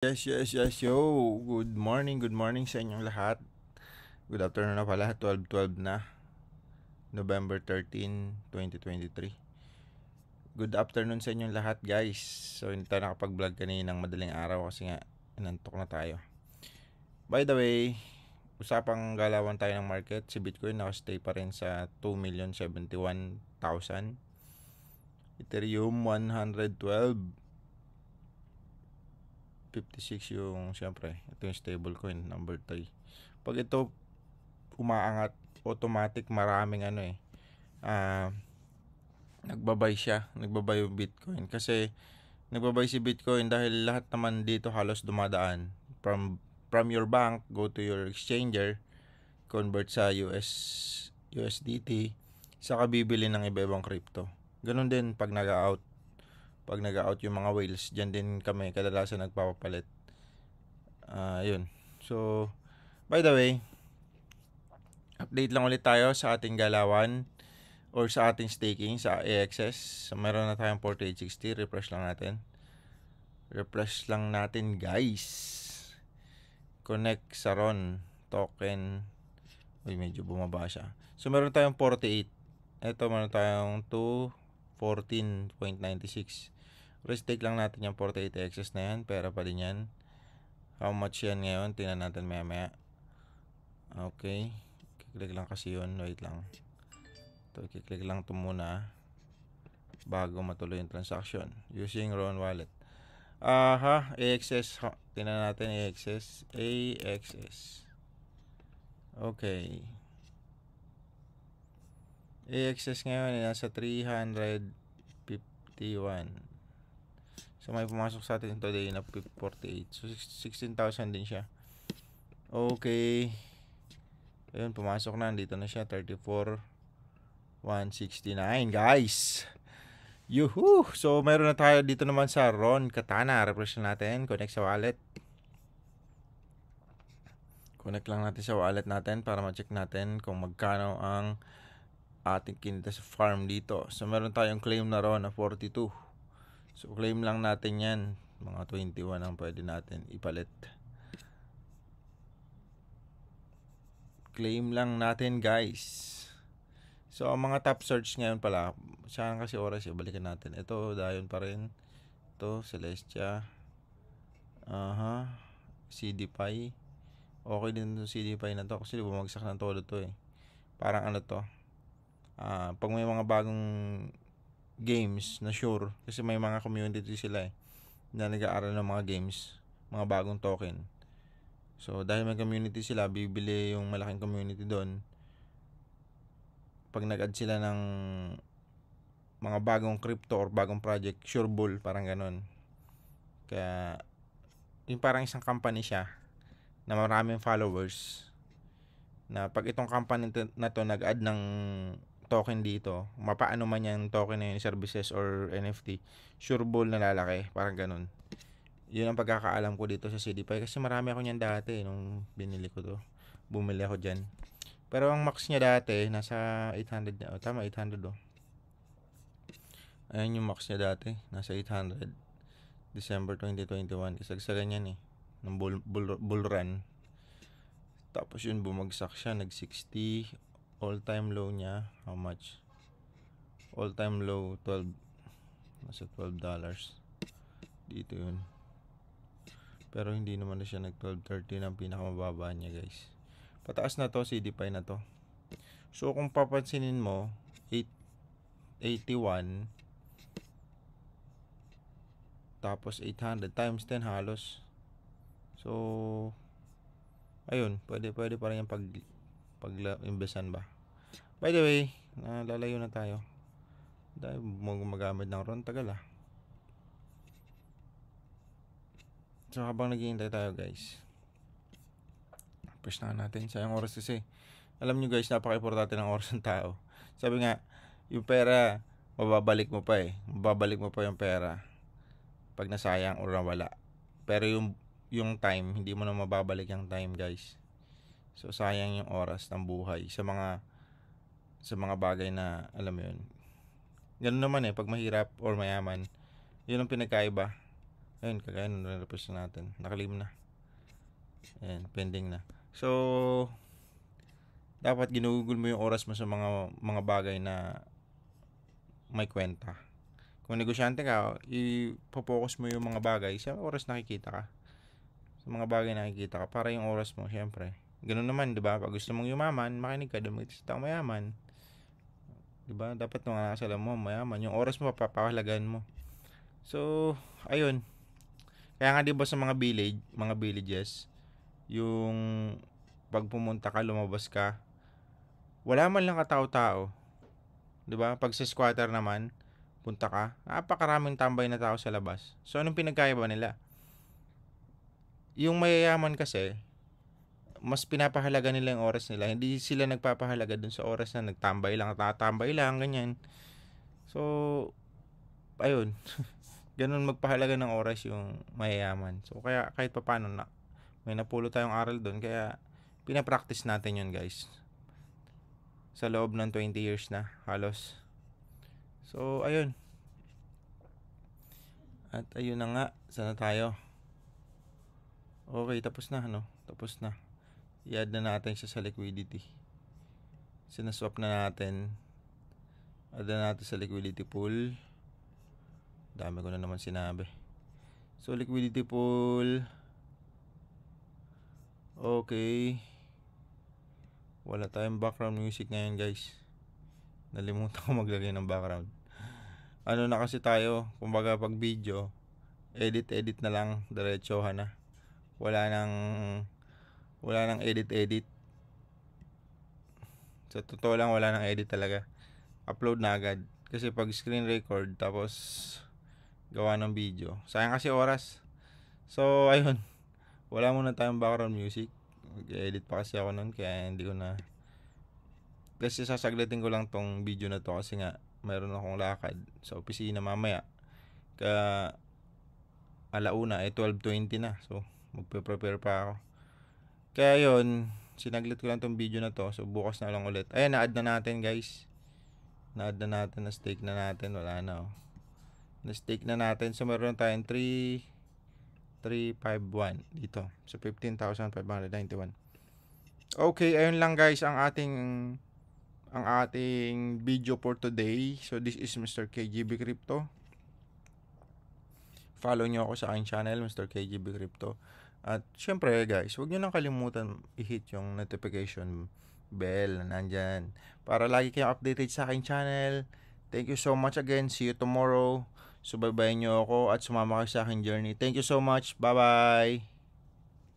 Yo. Good morning sa inyong lahat. Good afternoon na pala, 12:12 na. November 13, 2023. Good afternoon sa inyong lahat, guys. So, hindi tayo nakapag-vlog kaninang madaling araw kasi nga inantok na tayo. By the way, usapang galawan tayo ng market. Si Bitcoin nakastay pa rin sa 2,071,000. Ethereum 112.56 yung siyempre. Ito yung stablecoin number 3. Pag ito umaangat, automatic maraming nagbabay yung Bitcoin kasi nagbabay si Bitcoin dahil lahat naman dito halos dumadaan from your bank, go to your exchanger, convert sa USDT, saka bibili ng iba-ibang crypto. Ganun din pag nag-out yung mga whales, dyan din kami kadalasan nagpapapalit. Yun. So, by the way, update lang ulit tayo sa ating galawan or sa ating staking sa AXS. So, meron na tayong 4860. Refresh lang natin, guys. Connect sa RON token. Uy, medyo bumaba siya. So, meron tayong 48. Ito, meron tayong 214.96. Restake lang natin yung 48 AXS na yan. Pera pa din yan. How much yan ngayon? Tingnan natin maya. Okay. Click lang kasi yun. Wait lang. Ito, i-click lang ito muna bago matuloy yung transaction using RON wallet. AXS. Tingnan natin AXS. Okay. AXS ngayon ay nasa 351. So may pumasok sa atin today na 48. So 16,000 din siya. Okay. Ayun, pumasok na. Dito na siya. 34,169, guys. Yuhu! So, meron na tayo dito naman sa RON Katana. Refresh natin. Connect sa wallet. Connect lang natin sa wallet natin para ma-check natin kung magkano ang ating kinita sa farm dito. So, meron tayong claim na RON na 42. So, claim lang natin yan. Mga 21 ang pwede natin ipalit. Claim lang natin, guys. So, ang mga top search ngayon pala, saan kasi oras balikan natin. Ito, Dayon pa rin. Ito, Celestia. CDPI. Okay din itong CDPI na to kasi bumagsak ng todo to eh. Parang ano to. Pag may mga bagong games na sure, kasi may mga community sila eh, na nag-aaral ng mga games, mga bagong token. So, dahil may community sila, bibili yung malaking community doon. Pag nag-add sila ng mga bagong crypto or bagong project, sure bull, parang ganun. Kaya, yung parang isang company siya na maraming followers, na pag itong company na to nag-add ng token dito, mapaano man yung token na yung services or NFT, sure bull na lalaki, parang ganun. Yun ang pagkakaalam ko dito sa CDPI kasi marami ako niyan dati nung binili ko to. Bumili ako dyan. Pero ang max niya dati nasa 800 na. Tama, 800 oh. Ayan yung max niya dati, nasa 800. December 2021. Kasagsagan yan eh. Ng bull run. Tapos yun bumagsak siya, nag 60. All time low niya, how much? All time low 12. Nasa $12. Dito yun. Pero hindi naman na siya nag 12.13 ang pinakamababa niya, guys. Pataas na to, CDPI na to. So kung papansinin mo, 881 tapos 800 times 10 halos. So ayun, pwede pa rin yung pag-investan ba. By the way, lalayo na tayo. Dahil magamit ng RON, tagal ah. So habang naghihintay tayo, guys, push na natin. Sayang oras kasi. Alam nyo, guys, napaka-importante ng oras ng tao. Sabi nga, yung pera, mababalik mo pa eh. Mababalik mo pa yung pera pag nasayang o nawala. Pero yung time, hindi mo na mababalik yung time, guys. So sayang yung oras ng buhay sa mga bagay na, alam mo yun. Ganun naman eh, pag mahirap or mayaman, yun ang pinagkaiba. Ayun, kagaya nung na-refresh natin. Nakalim na. Ayan, pending na. So, dapat ginugol mo yung oras mo sa mga bagay na may kwenta. Kung negosyante ka, ipopokus mo yung mga bagay sa oras nakikita ka. Sa mga bagay nakikita ka para yung oras mo, syempre. Ganun naman, 'di ba? Pag gusto mong yumaman, makinig ka doon sa taong mayaman. 'Di ba? Dapat nung alam mo, mayaman, yung oras mo papapahalagan mo. So, ayun. Kaya nga 'di ba sa mga villages, yung pag pumunta ka, lumabas ka, wala man lang katao-tao. 'Di ba? Pag sa squatter naman, punta ka, napakaraming tambay na tao sa labas. So, anong pinagkaiba nila? Yung mayayaman kasi, mas pinapahalaga nila yung oras nila. Hindi sila nagpapahalaga dun sa oras na nagtambay lang, tatambay lang, ganyan. So, ayun. Ganun magpahalaga ng oras yung mayayaman. So, kaya kahit papaano na, may napulo tayong aral dun. Kaya, pinapractice natin yun, guys. Sa loob ng 20 years na, halos. So, ayun. At ayun na nga, sana tayo. Okay, tapos na, ano? Tapos na. I-add na natin siya sa liquidity. Sinaswap na natin. Add na natin sa liquidity pool. Dami ko na naman sinabi. So, liquidity pool. Okay. Wala tayong background music ngayon, guys. Nalimutan ko maglagay ng background. Ano na kasi tayo, kumbaga pag video, edit na lang, diretsohan na. Wala nang edit. Sa totoo lang, wala nang edit talaga. Upload na agad. Kasi pag screen record, tapos gawa ng video, sayang kasi oras. So, ayun. Wala muna tayong background music. Mag-edit pa kasi ako nun, kaya hindi ko na. Kasi sasaglitin ko lang tong video na to kasi nga, mayroon akong lakad sa opisina mamaya. Kaya, alauna, 12:20 na. So, magpe-prepare pa ako. Kaya yun, sinaglit ko lang tong video na to. So, bukas na lang ulit. Ayan, na-add na natin, guys. Na-add na natin, na-stake na natin. Wala na, oh. Na-stake na natin. So, meron tayong 351 dito. So, 15,591. Okay, ayun lang, guys, ang ating video for today. So, this is Mr. KGB Crypto. Follow nyo ako sa aking channel, Mr. KGB Crypto. At syempre, guys, huwag nyo nang kalimutan i-hit yung notification bell na nandyan para lagi kayong updated sa aking channel. Thank you so much again. See you tomorrow. Subaybayan nyo ako at sumama kayo sa aking journey. Thank you so much. Bye-bye.